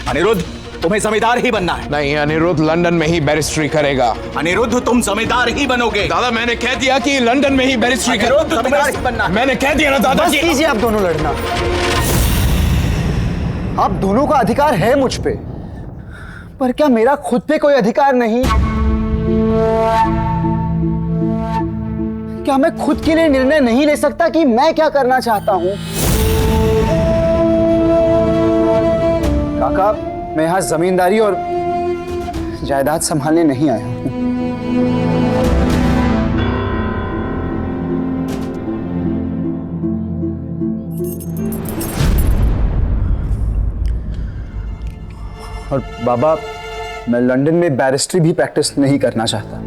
अनिरुद्ध, तुम्हें जमींदार ही बनना है। नहीं, अनिरुद्ध लंदन में ही बैरिस्ट्री करेगा। अनिरुद्ध, तुम जमींदार ही बनोगे। दादा, मैंने कह दिया कि लंदन में ही बैरिस्ट्री अनिरुद्ध, जमींदार ही बनना है। मैंने कह दिया ना दादा। बस कीजिए आप दोनों लड़ना। आप दोनों का अधिकार है मुझ पे, पर क्या मेरा खुद पे कोई अधिकार नहीं? क्या मैं खुद के लिए निर्णय नहीं ले सकता कि मैं क्या करना चाहता हूं? काका, मैं यहां जमींदारी और जायदाद संभालने नहीं आया हूं। और बाबा, मैं लंदन में बैरिस्ट्री भी प्रैक्टिस नहीं करना चाहता।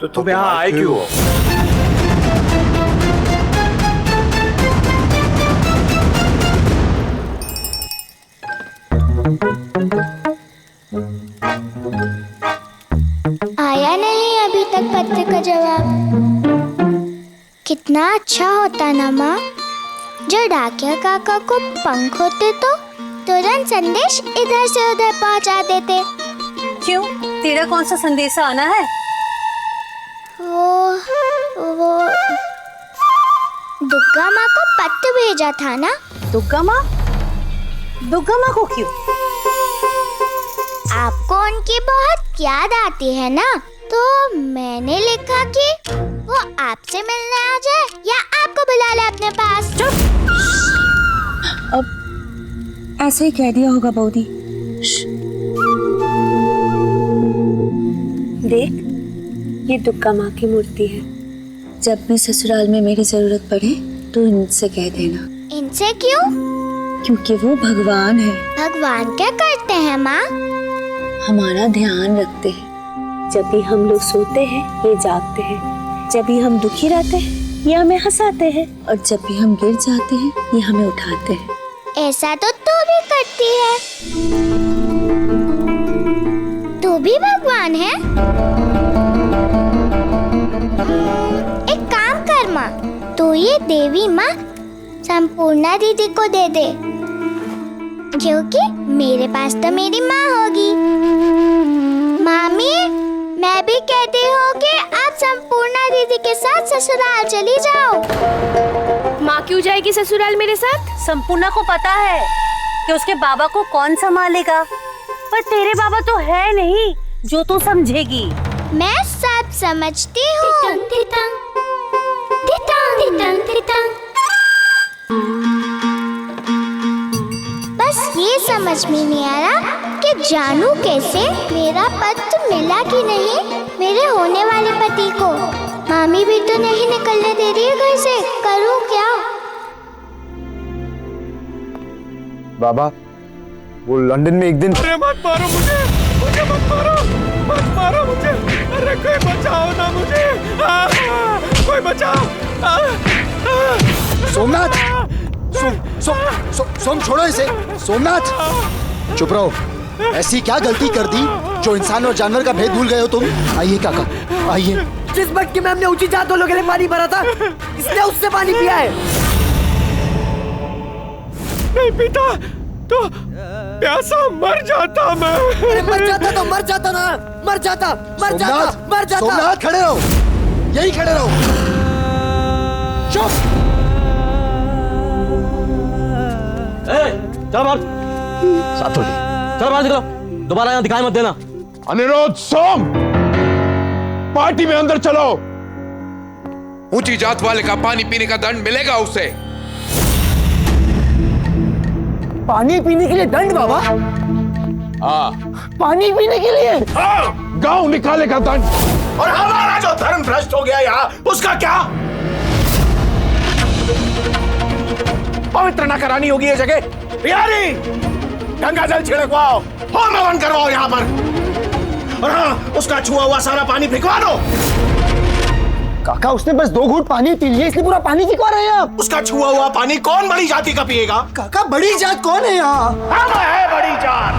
तो तुम यहाँ आए क्यों हो? आया नहीं अभी तक पत्र का जवाब। कितना अच्छा होता ना माँ, जो डाकिया काका को पंख होते तो तुरंत संदेश इधर से उधर पहुँचा देते। क्यों, तेरा कौन सा संदेशा आना है? वो दुर्गा माँ को पत्र भेजा था ना। दुर्गा माँ? दुर्गा माँ को क्यों? आपको उनकी बहुत याद आती है ना, तो मैंने लिखा कि वो आपसे मिलने आ जाए या आपको बुला ले अपने पास। चुप। अब ऐसे ही कह दिया होगा बौदी। देख, ये दुर्गा माँ की मूर्ति है। जब भी ससुराल में मेरी जरूरत पड़े तो इनसे कह देना। इनसे क्यों? क्योंकि वो भगवान है। भगवान क्या करते हैं माँ? हमारा ध्यान रखते हैं। जब भी हम लोग सोते हैं ये जागते हैं, जब भी हम दुखी रहते हैं ये हमें हंसाते हैं, और जब भी हम गिर जाते हैं ये हमें उठाते हैं। ऐसा तो तू भी करती है। तू भी भगवान है? एक काम कर माँ, तू ये देवी माँ संपूर्णा दीदी को दे दे, क्योंकि मेरे पास तो मेरी माँ होगी। मामी, मैं भी कहती हूँ कि आप संपूर्णा दीदी के साथ ससुराल चली जाओ। माँ क्यों जाएगी ससुराल मेरे साथ? संपूर्णा को पता है कि उसके बाबा को कौन संभालेगा, पर तेरे बाबा तो है नहीं जो तू समझेगी। मैं सब समझती हूँ। बस ये समझ में नहीं आ रहा कि जानू कैसे मेरा पत्र मिला कि नहीं मेरे होने वाले पति को। मामी भी तो नहीं निकलने दे रही है घर से, करूँ क्या? बाबा, वो लंदन में एक दिन। अरे मत मारो मुझे मत मारो मुझे। अरे कोई बचाओ ना मुझे, कोई बचाओ। सोमनाथ, सोम छोड़ो इसे। सोमनाथ चुप रहो। ऐसी क्या गलती कर दी जो इंसान और जानवर का भेद भूल गए हो तुम? आइए काका, आइए। जिस मटके में हमने ऊंची जात वालों के लिए पानी भरा था, इसने उससे पानी पिया है। नहीं पीता तो प्यासा मर जाता मैं। अरे मर जाता तो मर जाता ना, मर जाता। सोमनाथ खड़े रहो, यही खड़े रहो। चुप। चल मार साथों जी, चल बाहर निकलो, दोबारा यहाँ दिखाई मत देना। अनिरुद्ध, सोम, पार्टी में अंदर चलो। ऊंची जात वाले का पानी पीने का दंड मिलेगा उसे। पानी पीने के लिए दंड बाबा? पानी पीने के लिए? गांव निकालेगा दंड। और हमारा जो धर्म भ्रष्ट हो गया यहाँ, उसका क्या? पवित्र न करानी होगी ये जगह। बिहारी, गंगा जल छिड़कवाओ, होम हवन करवाओ यहाँ पर। और हाँ, उसका छुआ हुआ सारा पानी फेंकवा दो। काका उसने बस 2 घूंट पानी पी लिए, इसलिए पूरा पानी फेंकवा रहे हैं आप? उसका छुआ हुआ पानी कौन बड़ी जाति का पिएगा? काका बड़ी जात कौन है यहाँ? हम है बड़ी जात,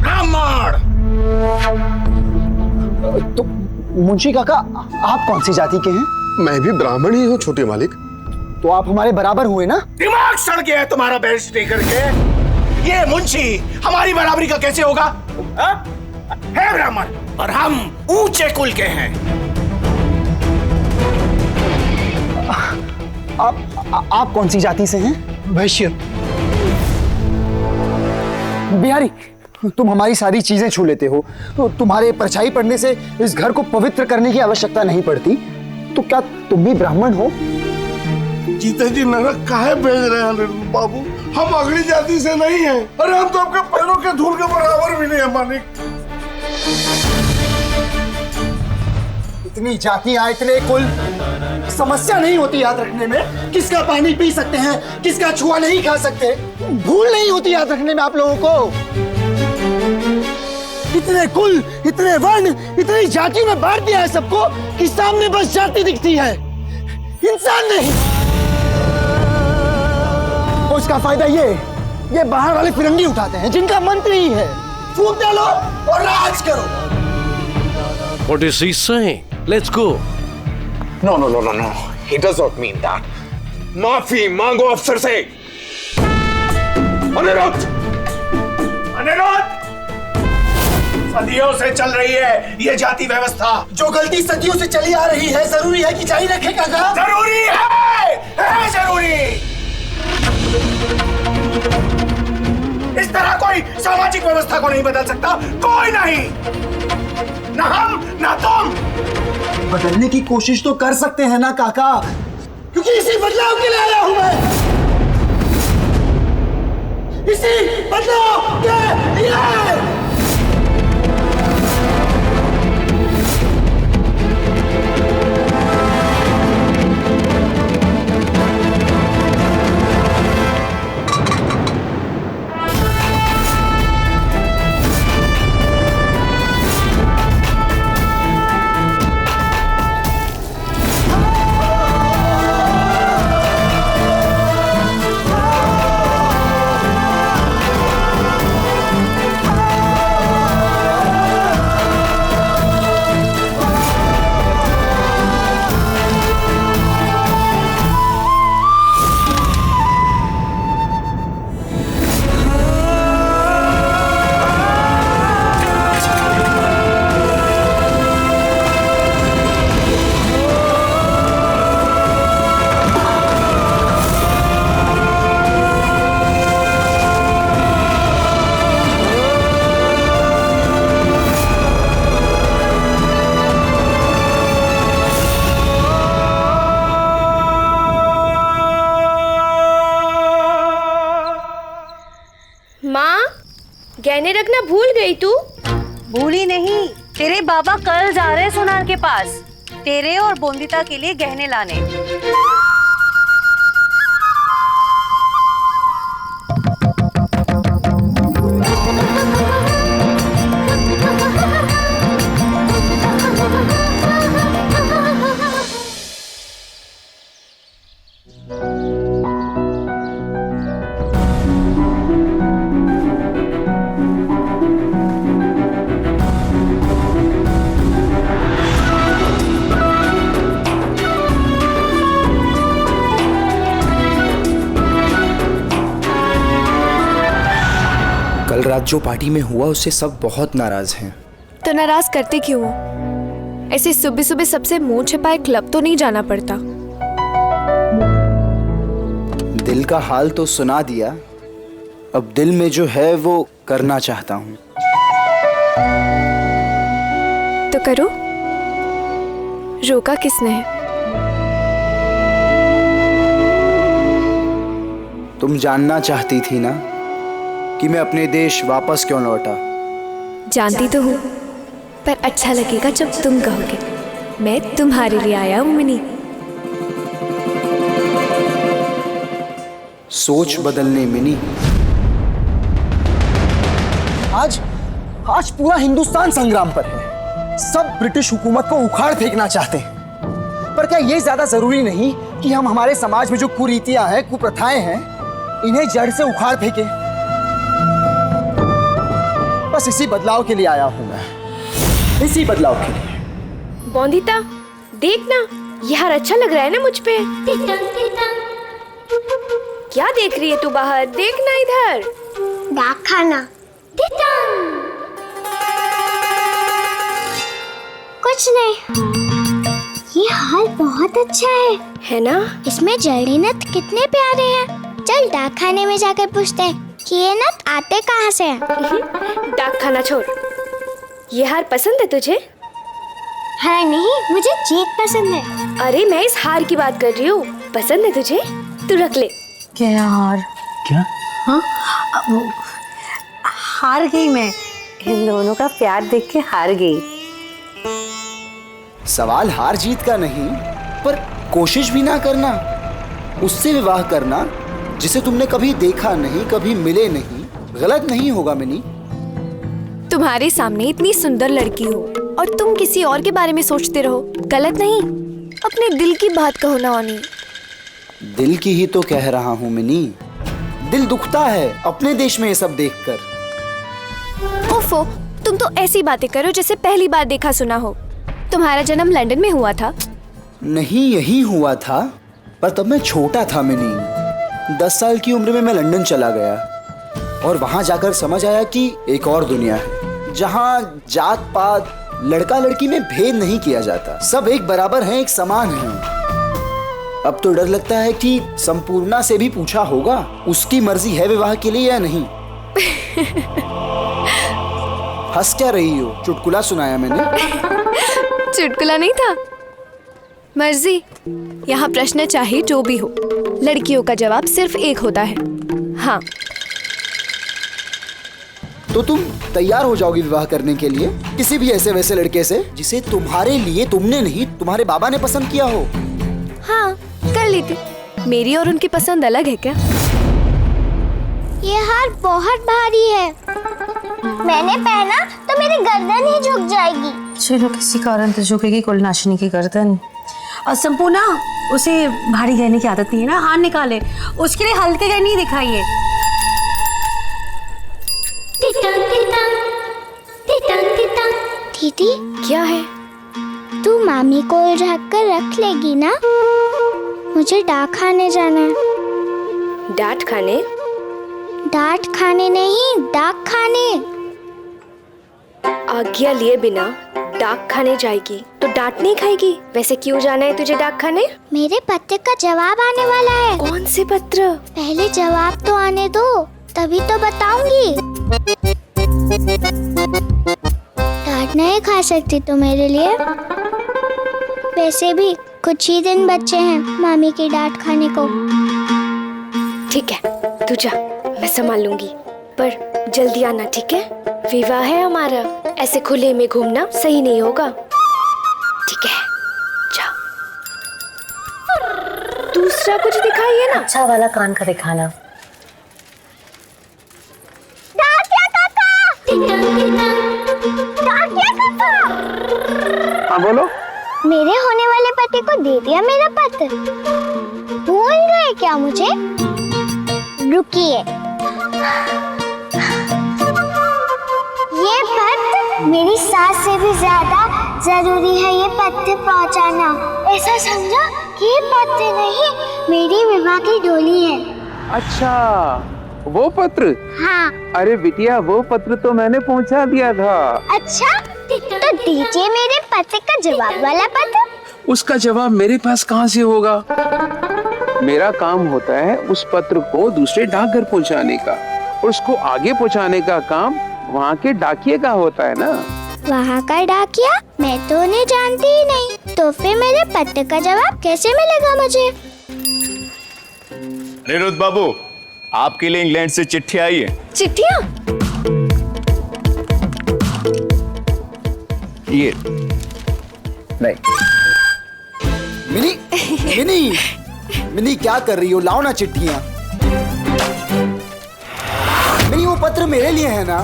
ब्राह्मण। तो मुंशी काका आप कौन सी जाति के हैं? मैं भी ब्राह्मण ही हूँ छोटे मालिक। तो आप हमारे बराबर हुए ना? दिमाग सड़ गया है तुम्हारा बेंच टेकर के। ये मुंशी हमारी बराबरी का कैसे होगा? है ब्राह्मण और हम ऊंचे कुल के हैं। आप कौन सी जाति से हैं? वैश्य। बिहारी, तुम हमारी सारी चीजें छू लेते हो, तो तुम्हारे परछाई पड़ने से इस घर को पवित्र करने की आवश्यकता नहीं पड़ती। तो क्या तुम भी ब्राह्मण हो? जीते जी नरक काहे भेज रहे हैं अनिरुद्ध बाबू? हम अगली जाति से नहीं हैं। अरे हम तो आपके पैरों के धूल के बराबर भी नहीं है मालिक। इतनी जातियां, इतने कुल, समस्या नहीं होती याद रखने में। किसका पानी पी सकते हैं, किसका छुआ नहीं खा सकते, भूल नहीं होती याद रखने में आप लोगों को। इतने कुल, इतने वर्ण, इतनी जाति में बांट दिया है सबको कि सामने बस जाति दिखती है, इंसान नहीं। उसका फायदा ये बाहर वाले फिरंगी उठाते हैं जिनका मंत्री ही है। फूंक डालो और राज करो। What is he saying? Let's go. No. He does not mean that. माफी मांगो अफसर से। अनिरुद्ध, सदियों से चल रही है ये जाति व्यवस्था। जो गलती सदियों से चली आ रही है, जरूरी है कि जारी रखे काका? जरूरी है जरूरी। इस तरह कोई सामाजिक व्यवस्था को नहीं बदल सकता, कोई नहीं, ना हम ना तुम। बदलने की कोशिश तो कर सकते हैं ना काका, क्योंकि इसी बदलाव के लिए आया हूं मैं। इसी बदलाव के लिए। गहने रखना भूल गई तू? भूली नहीं, तेरे बाबा कल जा रहे हैं सोनार के पास, तेरे और बोंदिता के लिए गहने लाने। कल रात जो पार्टी में हुआ उससे सब बहुत नाराज हैं। तो नाराज करते क्यों हो? ऐसे सुबह सुबह सबसे मुंह छिपाए क्लब तो नहीं जाना पड़ता। दिल का हाल तो सुना दिया, अब दिल में जो है वो करना चाहता हूँ। तो करो, रोका किसने है? तुम जानना चाहती थी ना कि मैं अपने देश वापस क्यों लौटा। जानती तो हूँ, पर अच्छा लगेगा जब तुम कहोगे। मैं तुम्हारे लिए आया हूँ मिनी। सोच बदलने मिनी। आज पूरा हिंदुस्तान संग्राम पर है। सब ब्रिटिश हुकूमत को उखाड़ फेंकना चाहते हैं, पर क्या ये ज्यादा जरूरी नहीं कि हम हमारे समाज में जो कुरीतियां हैं, कुप्रथाएं हैं, इन्हें जड़ से उखाड़ फेंके? बस इसी बदलाव के लिए आया हूं मैं, इसी बदलाव के लिए। बोंदिता, देखना, ये हार अच्छा लग रहा है ना मुझ पे? क्या देख रही है तू बाहर? देखना इधर। डाक खाना। कुछ नहीं, ये हाल बहुत अच्छा है ना? इसमें जड़ी नथ कितने प्यारे हैं। चल डाक खाने में जाकर पूछते हैं कि ये नथ आते कहाँ से हैं। डाक खाना छोड़, ये हार पसंद है तुझे? हार नहीं, मुझे जीत पसंद है। अरे मैं इस हार की बात कर रही हूँ। पसंद है तुझे? तू रख ले। क्या हार? क्या? हाँ, हार गई मैं। इन दोनों का प्यार देख के हार गई। सवाल हार जीत का नहीं, पर कोशिश भी ना करना, उससे विवाह करना जिसे तुमने कभी देखा नहीं, कभी मिले नहीं। गलत नहीं होगा मिनी? तुम्हारे सामने इतनी सुंदर लड़की हो और तुम किसी और के बारे में सोचते रहो, गलत नहीं। अपने दिल की बात कहो ना ओनी। दिल की ही तो कह रहा हूँ मिनी। दिल दुखता है अपने देश में ये सब देखकर। ओफो, तुम तो ऐसी बातें करो जैसे पहली बार देखा सुना हो। तुम्हारा जन्म लंदन में हुआ था? नहीं, यही हुआ था, पर तब मैं छोटा था मिनी। 10 साल की उम्र में मैं लंदन चला गया और वहां जाकर समझ आया कि एक और दुनिया है जहां जात पात, लड़का लड़की में भेद नहीं किया जाता। सब एक बराबर हैं, एक समान हैं। अब तो डर लगता है कि संपूर्णा से भी पूछा होगा उसकी मर्जी है विवाह के लिए या नहीं। हंस क्या रही हो? चुटकुला सुनाया मैंने। चुटकुला नहीं था, मर्जी। यहाँ प्रश्न चाहे जो भी हो, लड़कियों का जवाब सिर्फ एक होता है, हाँ। तो तुम तैयार हो जाओगी विवाह करने के लिए किसी भी ऐसे वैसे लड़के से जिसे तुम्हारे लिए तुमने नहीं, तुम्हारे बाबा ने पसंद किया हो? हाँ, कर लेती। मेरी और उनकी पसंद अलग है क्या? ये हार बहुत भारी है, मैंने पहना तो मेरी गर्दन ही झुक जाएगी। चलो, किसी कारण तो झुकेगी कुलनाशिनी की गर्दन। और संपूर्णा, उसे भारी गहने की आदत नहीं है ना, हार निकाले। उसके लिए हल्के गहने ही दिखाइए। दीदी, क्या है? तू मामी को ढक कर रख लेगी ना? मुझे डाक खाने जाना है। डांट खाने? डांट खाने नहीं, डाक खाने। आज्ञा लिए बिना डाक खाने जाएगी तो डांट नहीं खाएगी? वैसे क्यों जाना है तुझे डाक खाने? मेरे पत्र का जवाब आने वाला है। कौन से पत्र? पहले जवाब तो आने दो, तभी तो बताऊंगी। डांट नहीं खा सकती तो मेरे लिए? वैसे भी कुछ ही दिन बचे हैं मामी की डांट खाने को। ठीक है, तू जा, मैं संभाल लूंगी, पर जल्दी आना, ठीक है? विवाह है हमारा, ऐसे खुले में घूमना सही नहीं होगा, ठीक है? जा। दूसरा कुछ दिखाइए ना। अच्छा वाला कान का दिखाना। हाँ बोलो। मेरे होने वाले पति को दे दिया मेरा पत्र। भूल गए क्या मुझे? रुकिए, ये पत्र मेरी सास से भी ज्यादा जरूरी है। ये पत्र पहुंचाना, ऐसा समझो कि ये पत्र नहीं, मेरी विवाह की डोली है। अच्छा, वो पत्र? हाँ। अरे बिटिया वो पत्र तो मैंने पहुंचा दिया था। अच्छा तो दीजिए मेरे पत्र का जवाब वाला पत्र। उसका जवाब मेरे पास कहाँ से होगा? मेरा काम होता है उस पत्र को दूसरे डाकघर पहुंचाने का, और उसको आगे पहुंचाने का काम वहाँ के डाकिये का होता है ना। वहाँ का डाकिया? मैं तो उन्हें जानती ही नहीं, तो फिर मेरे पत्र का जवाब कैसे मिलेगा मुझे? अनिरुद्ध बाबू, आपके लिए इंग्लैंड से चिट्ठी आई है। चिट्ठियाँ? ये नहीं। मिनी मिनी मिनी क्या कर रही हो? लाओ ना चिट्ठियाँ। मिनी वो पत्र मेरे लिए है ना।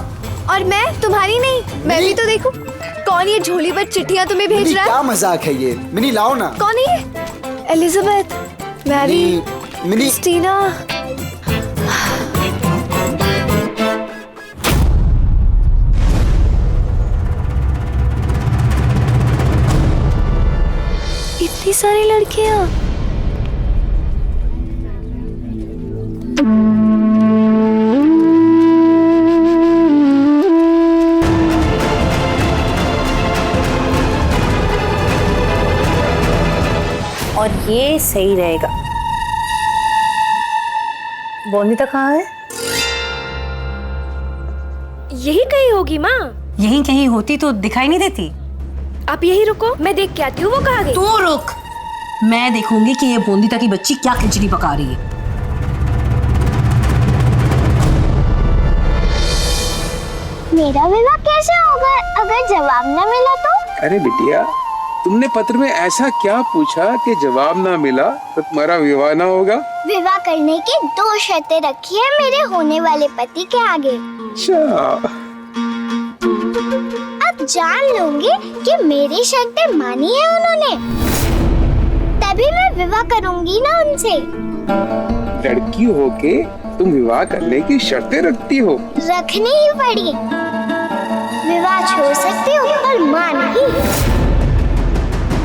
और मैं तुम्हारी नहीं। मैं भी तो देखूं कौन ये झोली भर चिट्ठियाँ तुम्हें भेज रहा है। क्या मजाक है ये? मिनी लाओ ना। कौन है ये? Elizabeth, Mary, Minnie, Christina. इतनी सारी लड़कियां। और ये सही रहेगा। बोनिता कहाँ है? यही कहीं होगी माँ। यहीं कहीं होती तो दिखाई नहीं देती। आप यही रुको, मैं देख के आती हूँ वो कहाँ गई। तू रुक, मैं देखूंगी कि ये बोंदिता की बच्ची क्या खिचड़ी पका रही है। मेरा विवाह कैसे होगा अगर जवाब न मिला तो? अरे बिटिया, तुमने पत्र में ऐसा क्या पूछा कि जवाब ना मिला तो तुम्हारा विवाह ना होगा? विवाह करने की 2 शर्तें रखी है मेरे होने वाले पति के आगे। अच्छा, अब जान लूंगी कि मेरी शर्तें मानी है उन्होंने, तभी मैं विवाह करूंगी ना उनसे। लड़की होके तुम विवाह करने की शर्तें रखती हो? रखनी ही पड़ी। विवाह छोड़ सकती हूँ पर मां नहीं।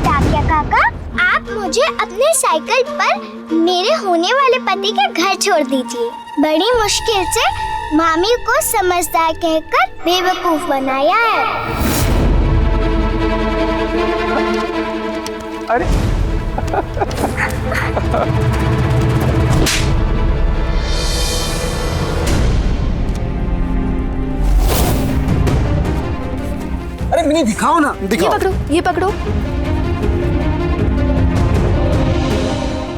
डाकिया काका, आप मुझे अपने साइकिल पर मेरे होने वाले पति के घर छोड़ दीजिए। बड़ी मुश्किल से मामी को समझदार कहकर बेवकूफ बनाया है। अरे अरे मिनी दिखाओ ना। दिखाओ। ये पकड़ो, ये पकड़ो।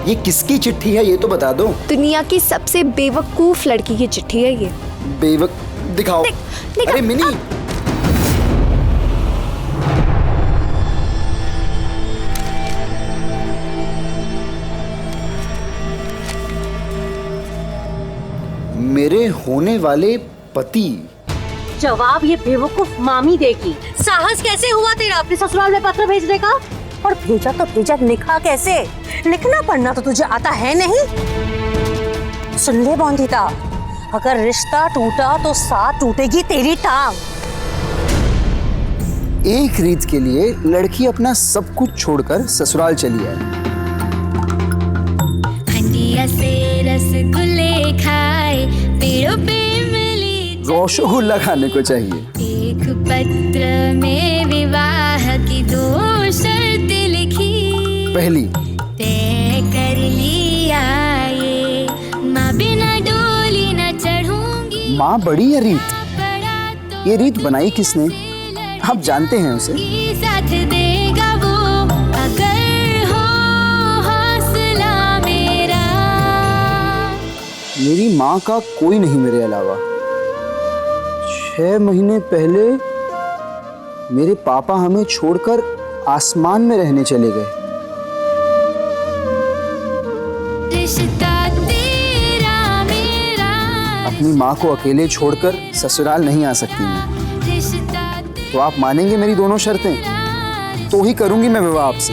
ये किसकी चिट्ठी है ये तो बता दो। दुनिया की सबसे बेवकूफ लड़की की चिट्ठी है ये। दिखाओ। अरे मिनी, मेरे होने वाले पति। जवाब ये बेवकूफ मामी देगी। साहस कैसे हुआ तेरा अपने ससुराल में पत्र भेजने का? और भेजा तो भेजा, लिखा कैसे? लिखना पढ़ना तो तुझे आता है नहीं। सुन ले बोंदिता, अगर रिश्ता टूटा तो साथ टूटेगी तेरी टांग। एक रीत के लिए लड़की अपना सब कुछ छोड़कर ससुराल चली आई। हंडिया से रसगुल्ले खाए, पेड़ों पे मिली रसगुल्ला खाने को चाहिए। एक पत्र में विवाह की 2 शर्तें लिखी। पहली, तय कर लिया ये, माँ बिना डोली न चढ़ूंगी। माँ बड़ी या रीत? ये रीत बनाई किसने? आप जानते हैं उसे? साथ देगा वो अगर हो हौसला मेरा। मेरी माँ का कोई नहीं मेरे अलावा। 6 महीने पहले मेरे पापा हमें छोड़कर आसमान में रहने चले गए। अपनी माँ को अकेले छोड़कर ससुराल नहीं आ सकती मैं। तो आप मानेंगे मेरी दोनों शर्तें? तो ही करूंगी मैं विवाह आपसे।